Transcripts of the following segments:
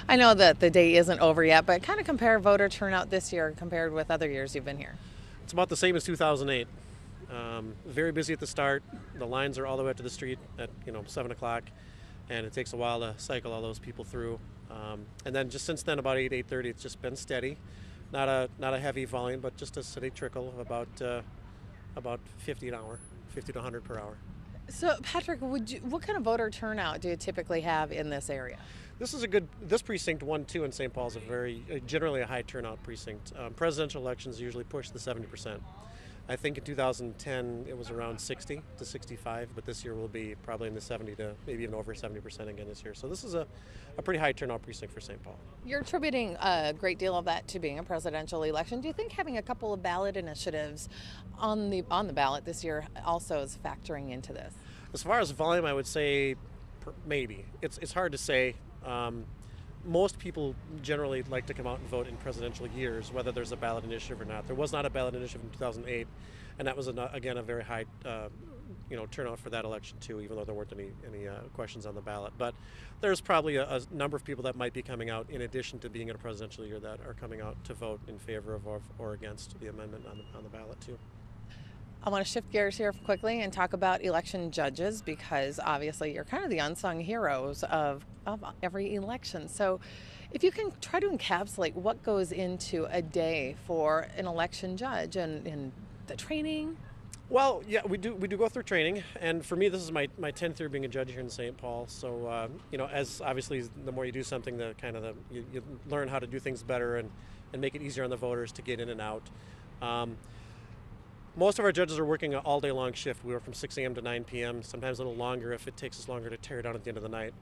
I know that the day isn't over yet, but kind of compare voter turnout this year compared with other years you've been here. It's about the same as 2008. Very busy at the start. The lines are all the way up to the street at 7 o'clock, and it takes a while to cycle all those people through. And then just since then, about 8:30, it's just been steady. Not a heavy volume, but just a steady trickle of about 50 an hour, 50 to 100 per hour. So, Patrick, what kind of voter turnout do you typically have in this area? This precinct 1-2 in St. Paul is generally a high turnout precinct. Presidential elections usually push the 70%. I think in 2010 it was around 60 to 65, but this year will be probably in the 70 to maybe even over 70% again this year. So this is a pretty high turnout precinct for St. Paul. You're attributing a great deal of that to being a presidential election. Do you think having a couple of ballot initiatives on the ballot this year also is factoring into this? As far as volume, I would say maybe. It's hard to say. Most people generally like to come out and vote in presidential years, whether there's a ballot initiative or not. There was not a ballot initiative in 2008, and that was again a very high turnout for that election too, even though there weren't any questions on the ballot. But there's probably a number of people that might be coming out in addition to being in a presidential year that are coming out to vote in favor of or against the amendment on the ballot too. I want to shift gears here quickly and talk about election judges, because obviously you're kind of the unsung heroes of every election. So if you can try to encapsulate what goes into a day for an election judge and the training. Well, yeah, we do go through training, and for me, this is my 10th year being a judge here in St. Paul. So as obviously the more you do something, you learn how to do things better and make it easier on the voters to get in and out. Most of our judges are working an all-day long shift. We work from 6 a.m. to 9 p.m., sometimes a little longer if it takes us longer to tear it down at the end of the night.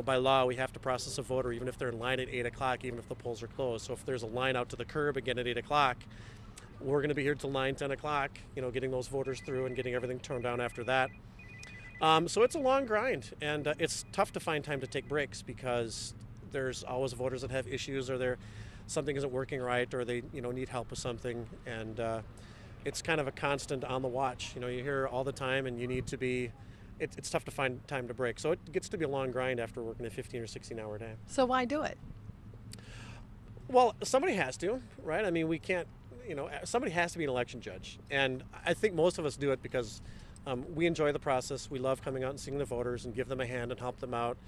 By law, we have to process a voter even if they're in line at 8 o'clock, even if the polls are closed. So if there's a line out to the curb again at 8 o'clock, we're going to be here till 9, 10 o'clock, getting those voters through and getting everything turned down after that. So it's a long grind, and it's tough to find time to take breaks because there's always voters that have issues, or something isn't working right, or they need help with something, and it's kind of a constant on the watch. You hear all the time, and you need to be. It's tough to find time to break. So it gets to be a long grind after working a 15 or 16-hour day. So why do it? Well, somebody has to, right? I mean, we can't. Somebody has to be an election judge, and I think most of us do it because we enjoy the process. We love coming out and seeing the voters and give them a hand and help them out,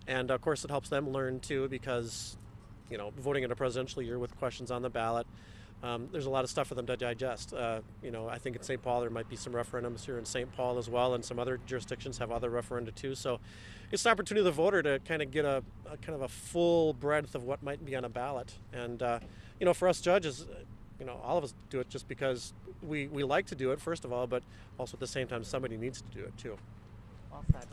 and of course, it helps them learn too because voting in a presidential year with questions on the ballot. There's a lot of stuff for them to digest. I think in St. Paul there might be some referendums here in St. Paul as well, and some other jurisdictions have other referenda too. So it's an opportunity for the voter to kind of get a kind of a full breadth of what might be on a ballot. And for us judges, all of us do it just because we like to do it first of all, but also at the same time somebody needs to do it too. Well said.